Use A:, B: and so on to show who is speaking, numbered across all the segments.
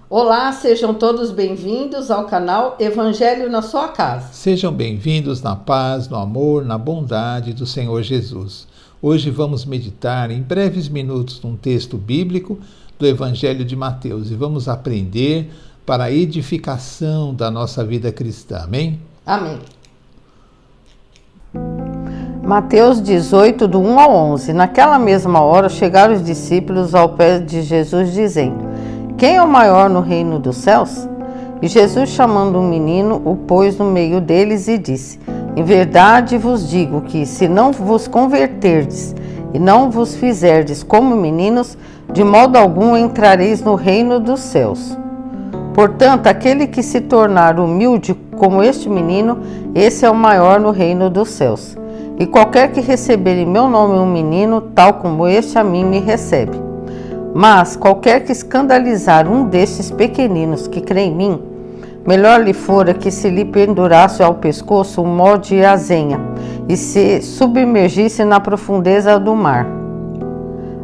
A: Olá, sejam todos bem-vindos ao canal Evangelho na sua casa.
B: Sejam bem-vindos na paz, no amor, na bondade do Senhor Jesus. Hoje vamos meditar em breves minutos num texto bíblico do Evangelho de Mateus e vamos aprender para a edificação da nossa vida cristã. Amém?
A: Amém. Mateus 18, do 1 ao 11. Naquela mesma hora chegaram os discípulos ao pé de Jesus, dizendo: Quem é o maior no reino dos céus? E Jesus, chamando um menino, o pôs no meio deles e disse: Em verdade vos digo que, se não vos converterdes e não vos fizerdes como meninos, de modo algum entrareis no reino dos céus. Portanto, aquele que se tornar humilde como este menino, esse é o maior no reino dos céus. E qualquer que receber em meu nome um menino, tal como este, a mim me recebe. Mas qualquer que escandalizar um destes pequeninos que crê em mim, melhor lhe fora que se lhe pendurasse ao pescoço um mó de azenha e se submergisse na profundeza do mar.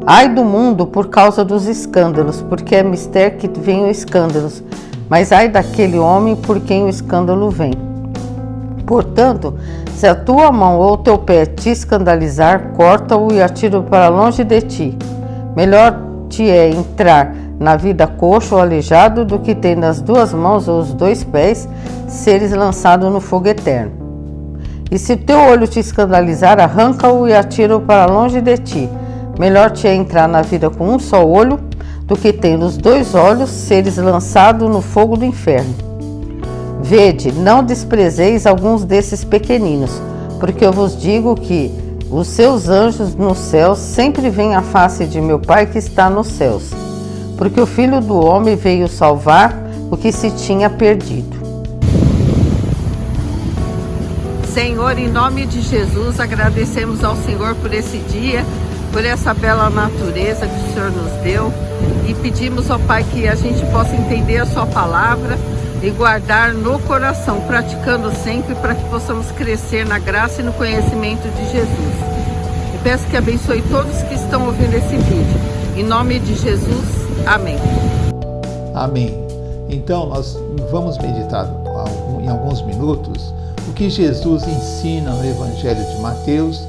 A: Ai do mundo por causa dos escândalos, porque é mister que venham escândalos, mas ai daquele homem por quem o escândalo vem. Portanto, se a tua mão ou o teu pé te escandalizar, corta-o e atira-o para longe de ti. Melhor te é entrar na vida coxo ou aleijado do que tendo as duas mãos ou os dois pés seres lançado no fogo eterno. E se teu olho te escandalizar, arranca-o e atira-o para longe de ti. Melhor te é entrar na vida com um só olho do que tendo os dois olhos seres lançado no fogo do inferno. Vede, não desprezeis alguns desses pequeninos, porque eu vos digo que os seus anjos nos céus sempre veem a face de meu Pai que está nos céus, porque o Filho do Homem veio salvar o que se tinha perdido. Senhor, em nome de Jesus, agradecemos ao Senhor por esse dia, por essa bela natureza que o Senhor nos deu, e pedimos ao Pai que a gente possa entender a sua palavra e guardar no coração, praticando sempre para que possamos crescer na graça e no conhecimento de Jesus. Eu peço que abençoe todos que estão ouvindo esse vídeo. Em nome de Jesus, amém.
B: Amém. Então, nós vamos meditar em alguns minutos o que Jesus ensina no Evangelho de Mateus,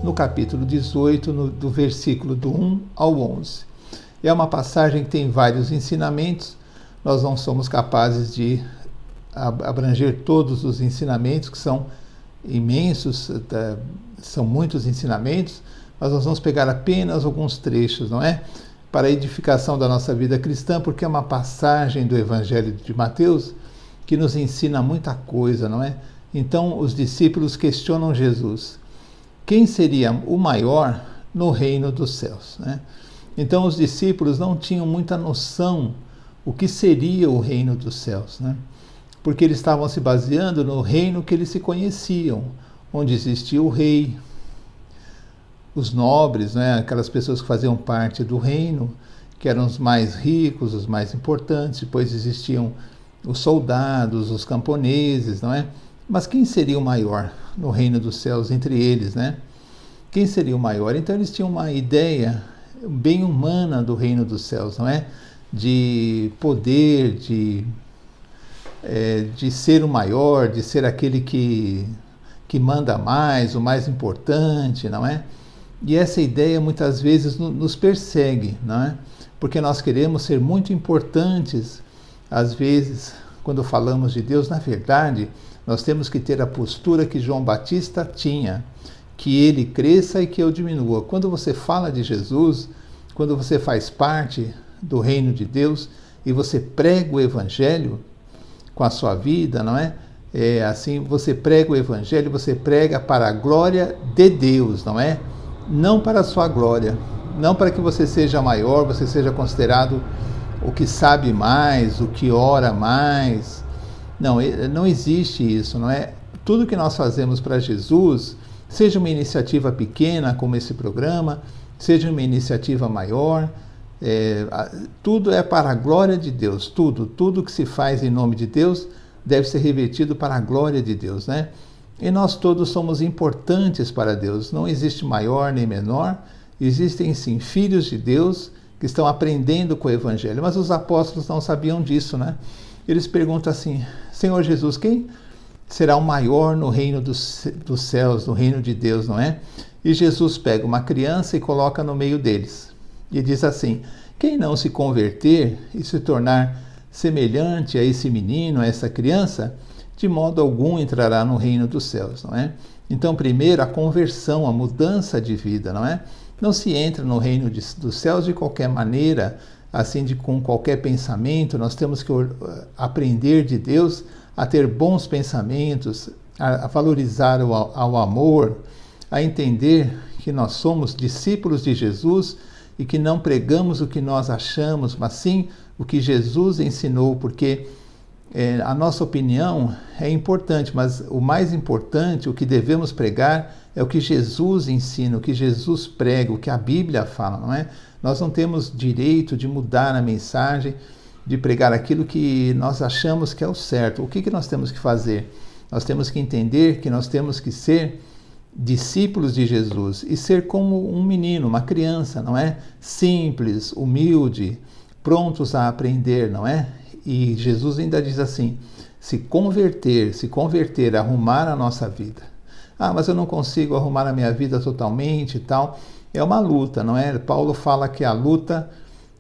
B: no capítulo 18, do versículo do 1 ao 11. É uma passagem que tem vários ensinamentos. Nós não somos capazes de abranger todos os ensinamentos, que são imensos, são muitos ensinamentos, mas nós vamos pegar apenas alguns trechos, não é? Para a edificação da nossa vida cristã, porque é uma passagem do Evangelho de Mateus que nos ensina muita coisa, não é? Então, os discípulos questionam Jesus: quem seria o maior no reino dos céus, né? Então, os discípulos não tinham muita noção o que seria o reino dos céus, né? Porque eles estavam se baseando no reino que eles se conheciam, onde existia o rei, os nobres, né? Aquelas pessoas que faziam parte do reino, que eram os mais ricos, os mais importantes. Depois existiam os soldados, os camponeses, não é? Mas quem seria o maior no reino dos céus entre eles, né? Quem seria o maior? Então eles tinham uma ideia bem humana do reino dos céus, não é? De poder, de ser o maior, de ser aquele que manda mais, o mais importante, não é? E essa ideia muitas vezes nos persegue, não é? Porque nós queremos ser muito importantes. Às vezes, quando falamos de Deus, na verdade, nós temos que ter a postura que João Batista tinha, que ele cresça e que eu diminua. Quando você fala de Jesus, quando você faz parte do reino de Deus e você prega o Evangelho com a sua vida, não é? Assim, você prega o Evangelho, você prega para a glória de Deus, não é? Não para a sua glória, não para que você seja maior, você seja considerado o que sabe mais, o que ora mais. Não, não existe isso, não é? Tudo que nós fazemos para Jesus, seja uma iniciativa pequena como esse programa, seja uma iniciativa maior, tudo é para a glória de Deus. Tudo que se faz em nome de Deus deve ser revertido para a glória de Deus, né? E nós todos somos importantes para Deus. Não existe maior nem menor. Existem sim filhos de Deus que estão aprendendo com o Evangelho. Mas os apóstolos não sabiam disso, né? Eles perguntam assim: Senhor Jesus, quem será o maior no reino dos céus, no reino de Deus, não é? E Jesus pega uma criança e coloca no meio deles. E diz assim: quem não se converter e se tornar semelhante a esse menino, a essa criança, de modo algum entrará no reino dos céus, não é? Então, primeiro, a conversão, a mudança de vida, não é? Não se entra no reino dos céus de qualquer maneira, assim, com qualquer pensamento. Nós temos que aprender de Deus a ter bons pensamentos, a valorizar ao amor, a entender que nós somos discípulos de Jesus e que não pregamos o que nós achamos, mas sim o que Jesus ensinou, porque a nossa opinião é importante, mas o mais importante, o que devemos pregar, é o que Jesus ensina, o que Jesus prega, o que a Bíblia fala, não é? Nós não temos direito de mudar a mensagem, de pregar aquilo que nós achamos que é o certo. O que nós temos que fazer? Nós temos que entender que nós temos que ser discípulos de Jesus e ser como um menino, uma criança, não é? Simples, humilde, prontos a aprender, não é? E Jesus ainda diz assim: se converter, arrumar a nossa vida. Ah, mas eu não consigo arrumar a minha vida totalmente e tal. É uma luta, não é? Paulo fala que é a luta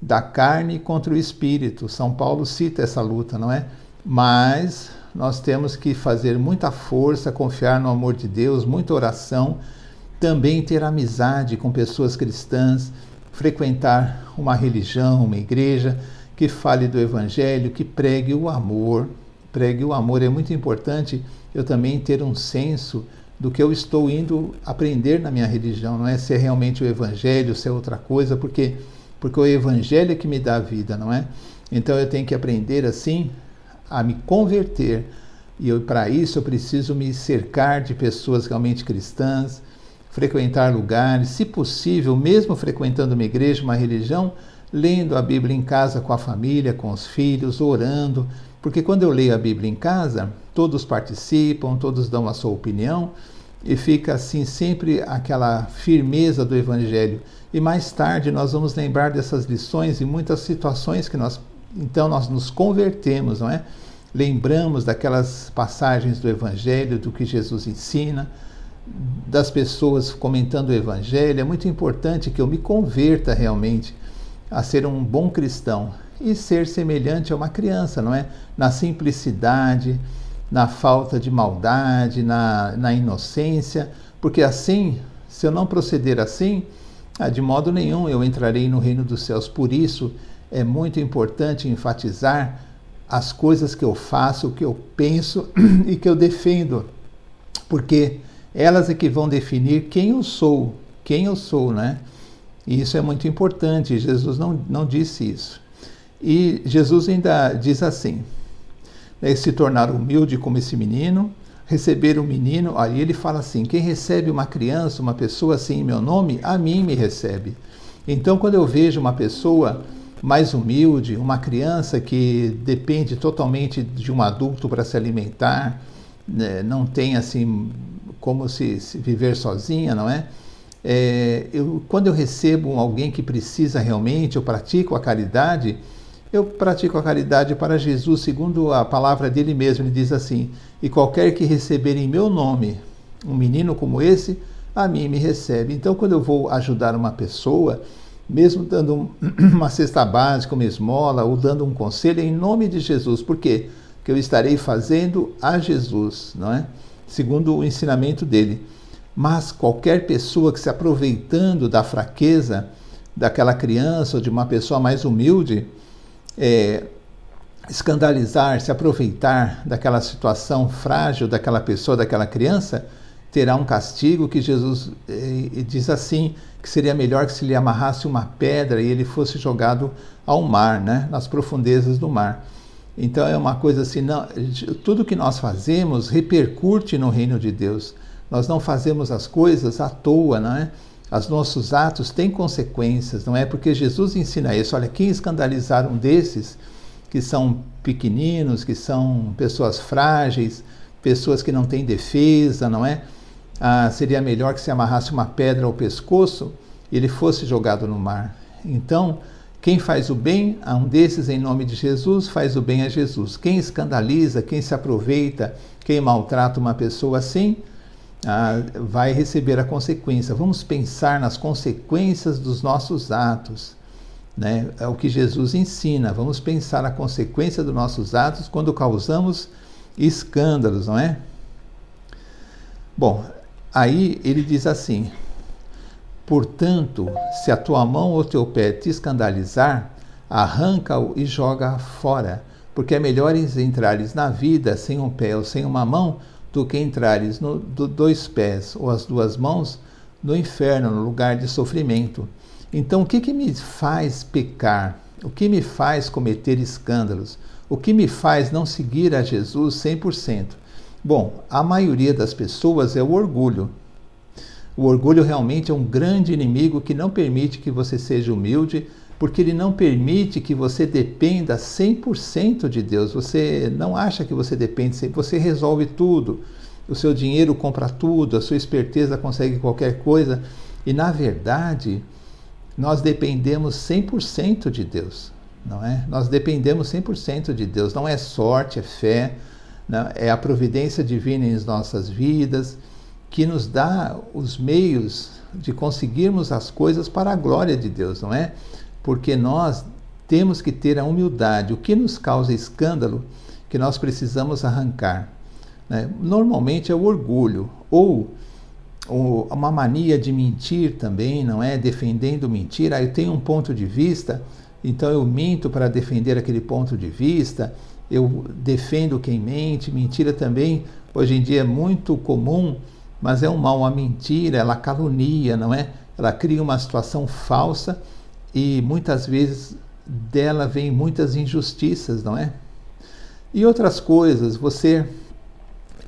B: da carne contra o espírito. São Paulo cita essa luta, não é? Mas nós temos que fazer muita força, confiar no amor de Deus, muita oração, também ter amizade com pessoas cristãs, frequentar uma religião, uma igreja que fale do Evangelho, que pregue o amor. Pregue o amor. É muito importante eu também ter um senso do que eu estou indo aprender na minha religião, não é se é realmente o Evangelho, se é outra coisa, porque o Evangelho é que me dá a vida, não é? Então eu tenho que aprender assim a me converter, e para isso eu preciso me cercar de pessoas realmente cristãs, frequentar lugares, se possível, mesmo frequentando uma igreja, uma religião, lendo a Bíblia em casa com a família, com os filhos, orando, porque quando eu leio a Bíblia em casa, todos participam, todos dão a sua opinião, e fica assim sempre aquela firmeza do Evangelho. E mais tarde nós vamos lembrar dessas lições e muitas situações que nós nos convertemos, não é? Lembramos daquelas passagens do Evangelho, do que Jesus ensina, das pessoas comentando o Evangelho. É muito importante que eu me converta realmente a ser um bom cristão e ser semelhante a uma criança, não é? Na simplicidade, na falta de maldade, na inocência, porque assim, se eu não proceder assim, de modo nenhum eu entrarei no reino dos céus. Por isso, é muito importante enfatizar as coisas que eu faço, o que eu penso e que eu defendo, porque elas é que vão definir quem eu sou, né? E isso é muito importante. Jesus não disse isso. E Jesus ainda diz assim, se tornar humilde como esse menino, receber o menino. Aí ele fala assim: quem recebe uma criança, uma pessoa assim em meu nome, a mim me recebe. Então, quando eu vejo uma pessoa mais humilde, uma criança que depende totalmente de um adulto para se alimentar, né, não tem assim como se viver sozinha, não é? Quando eu recebo alguém que precisa realmente, eu pratico a caridade. Eu pratico a caridade para Jesus, segundo a palavra dele mesmo. Ele diz assim: e qualquer que receber em meu nome um menino como esse, a mim me recebe. Então, quando eu vou ajudar uma pessoa, mesmo dando uma cesta básica, uma esmola, ou dando um conselho, é em nome de Jesus. Por quê? Porque eu estarei fazendo a Jesus, não é? Segundo o ensinamento dele. Mas qualquer pessoa que se aproveitando da fraqueza daquela criança ou de uma pessoa mais humilde, escandalizar, se aproveitar daquela situação frágil daquela pessoa, daquela criança, terá um castigo que Jesus diz assim, que seria melhor que se lhe amarrasse uma pedra e ele fosse jogado ao mar, né, nas profundezas do mar. Então é uma coisa assim, tudo que nós fazemos repercute no reino de Deus. Nós não fazemos as coisas à toa, não é? Os nossos atos têm consequências, não é? Porque Jesus ensina isso. Olha, quem escandalizar um desses, que são pequeninos, que são pessoas frágeis, pessoas que não têm defesa, não é? Seria melhor que se amarrasse uma pedra ao pescoço e ele fosse jogado no mar. Então, Quem faz o bem a um desses em nome de Jesus, faz o bem a Jesus. Quem escandaliza, quem se aproveita, quem maltrata uma pessoa assim, vai receber a consequência. Vamos pensar nas consequências dos nossos atos, né? É o que Jesus ensina. Vamos pensar na consequência dos nossos atos quando causamos escândalos, não é? Bom, aí ele diz assim: portanto, se a tua mão ou teu pé te escandalizar, arranca-o e joga fora, porque é melhor entrares na vida sem um pé ou sem uma mão, do que entrares dois pés ou as duas mãos no inferno, no lugar de sofrimento. Então, o que me faz pecar? O que me faz cometer escândalos? O que me faz não seguir a Jesus 100%? Bom, a maioria das pessoas é o orgulho. O orgulho realmente é um grande inimigo que não permite que você seja humilde, porque ele não permite que você dependa 100% de Deus. Você não acha que você depende, você resolve tudo. O seu dinheiro compra tudo, a sua esperteza consegue qualquer coisa. E, na verdade, nós dependemos 100% de Deus, não é? Nós dependemos 100% de Deus. Não é sorte, é fé, né? É a providência divina em nossas vidas, que nos dá os meios de conseguirmos as coisas para a glória de Deus, não é? Porque nós temos que ter a humildade. O que nos causa escândalo, que nós precisamos arrancar, né? Normalmente é o orgulho, ou uma mania de mentir também, não é? Defendendo mentira. Eu tenho um ponto de vista, então eu minto para defender aquele ponto de vista, eu defendo quem mente. Mentira também, hoje em dia é muito comum, mas é um mal. A mentira, ela calunia, não é? Ela cria uma situação falsa e muitas vezes dela vem muitas injustiças, não é? E outras coisas, você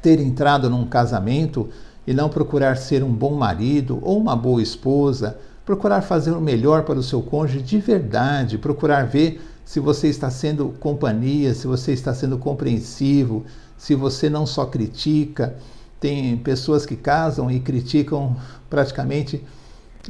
B: ter entrado num casamento e não procurar ser um bom marido ou uma boa esposa, procurar fazer o melhor para o seu cônjuge de verdade, procurar ver se você está sendo companhia, se você está sendo compreensivo, se você não só critica. Tem pessoas que casam e criticam praticamente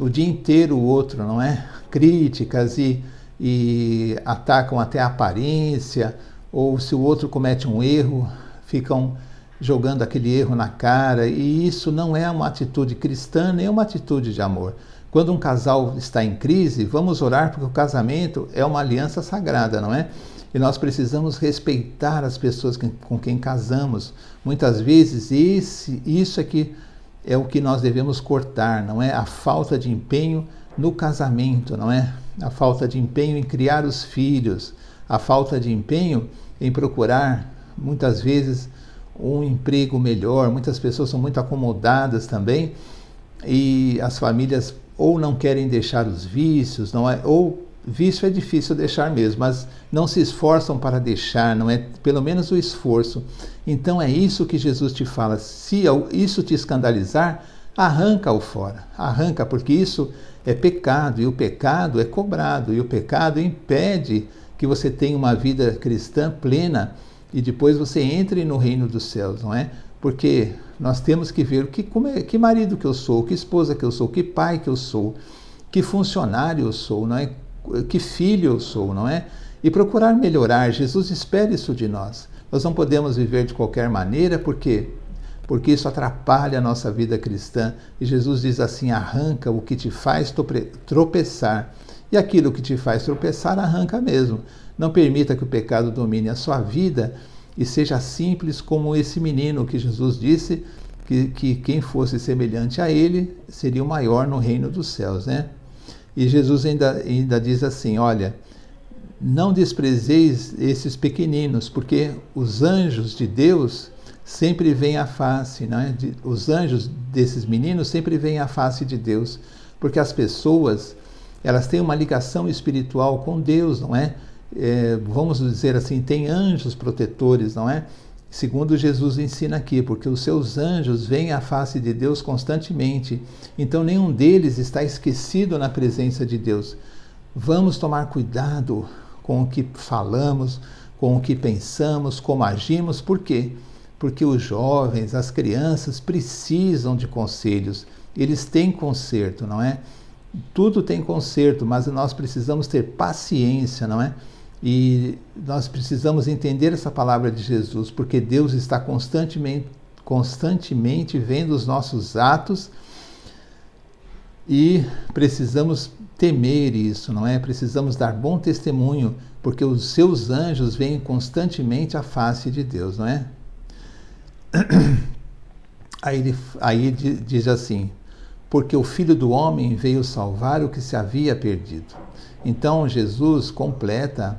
B: o dia inteiro o outro, não é? Críticas e atacam até a aparência, ou se o outro comete um erro, ficam jogando aquele erro na cara, e isso não é uma atitude cristã, nem uma atitude de amor. Quando um casal está em crise, vamos orar, porque o casamento é uma aliança sagrada, não é? E nós precisamos respeitar as pessoas com quem casamos. Muitas vezes isso aqui é o que nós devemos cortar, não é? A falta de empenho no casamento, não é? A falta de empenho em criar os filhos, a falta de empenho em procurar, muitas vezes, um emprego melhor. Muitas pessoas são muito acomodadas também, e as famílias ou não querem deixar os vícios, não é? Ou vício é difícil deixar mesmo, mas não se esforçam para deixar, não é? Pelo menos o esforço. Então é isso que Jesus te fala: se isso te escandalizar, arranca-o fora, arranca, porque isso é pecado, e o pecado é cobrado, e o pecado impede que você tenha uma vida cristã plena e depois você entre no reino dos céus, não é? Porque nós temos que ver que marido que eu sou, que esposa que eu sou, que pai que eu sou, que funcionário eu sou, não é? Que filho eu sou, não é? E procurar melhorar. Jesus espera isso de nós. Nós não podemos viver de qualquer maneira, porque isso atrapalha a nossa vida cristã. E Jesus diz assim: arranca o que te faz tropeçar. E aquilo que te faz tropeçar, arranca mesmo. Não permita que o pecado domine a sua vida e seja simples como esse menino que Jesus disse que quem fosse semelhante a ele seria o maior no reino dos céus, né? E Jesus ainda diz assim: olha, não desprezeis esses pequeninos, porque os anjos de Deus sempre veem a face, né? Os anjos desses meninos sempre veem a face de Deus, porque as pessoas, elas têm uma ligação espiritual com Deus, não é? Vamos dizer assim, tem anjos protetores, não é? Segundo Jesus ensina aqui, porque os seus anjos veem a face de Deus constantemente, então nenhum deles está esquecido na presença de Deus. Vamos tomar cuidado com o que falamos, com o que pensamos, como agimos. Por quê? Porque os jovens, as crianças precisam de conselhos, eles têm conserto, não é? Tudo tem conserto, mas nós precisamos ter paciência, não é? E nós precisamos entender essa palavra de Jesus, porque Deus está constantemente vendo os nossos atos e precisamos temer isso, não é? Precisamos dar bom testemunho, porque os seus anjos veem constantemente a face de Deus, não é? Aí diz assim, porque o Filho do Homem veio salvar o que se havia perdido. Então Jesus completa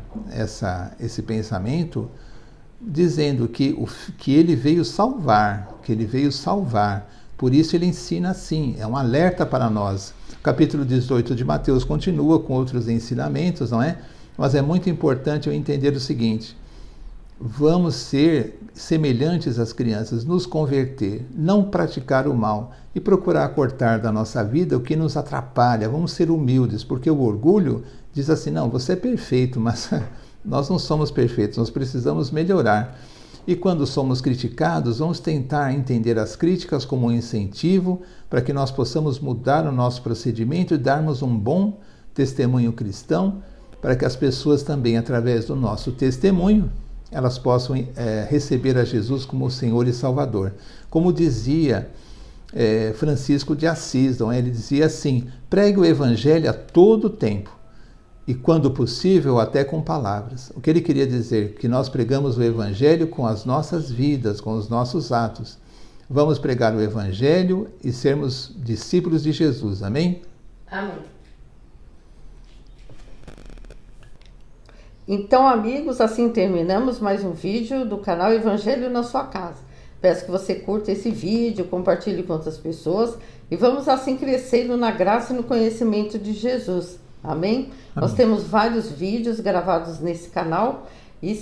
B: esse pensamento dizendo que ele veio salvar, Por isso ele ensina assim, é um alerta para nós. O capítulo 18 de Mateus continua com outros ensinamentos, não é? Mas é muito importante eu entender o seguinte: vamos ser semelhantes às crianças, nos converter, não praticar o mal e procurar cortar da nossa vida o que nos atrapalha. Vamos ser humildes, porque o orgulho diz assim, não, você é perfeito, mas nós não somos perfeitos, nós precisamos melhorar. E quando somos criticados, vamos tentar entender as críticas como um incentivo para que nós possamos mudar o nosso procedimento e darmos um bom testemunho cristão, para que as pessoas também, através do nosso testemunho, elas possam receber a Jesus como Senhor e Salvador. Como dizia Francisco de Assis, não é? Ele dizia assim, pregue o Evangelho a todo tempo, e quando possível até com palavras. O que ele queria dizer? Que nós pregamos o Evangelho com as nossas vidas, com os nossos atos. Vamos pregar o Evangelho e sermos discípulos de Jesus. Amém?
A: Amém. Então, amigos, assim terminamos mais um vídeo do canal Evangelho na sua casa. Peço que você curta esse vídeo, compartilhe com outras pessoas e vamos assim crescendo na graça e no conhecimento de Jesus. Amém? Amém. Nós temos vários vídeos gravados nesse canal e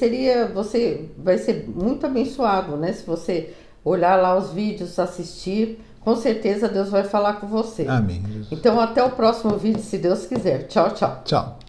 A: você vai ser muito abençoado, né? Se você olhar lá os vídeos, assistir, com certeza Deus vai falar com você.
B: Amém. Jesus.
A: Então até o próximo vídeo, se Deus quiser. Tchau, tchau.
B: Tchau.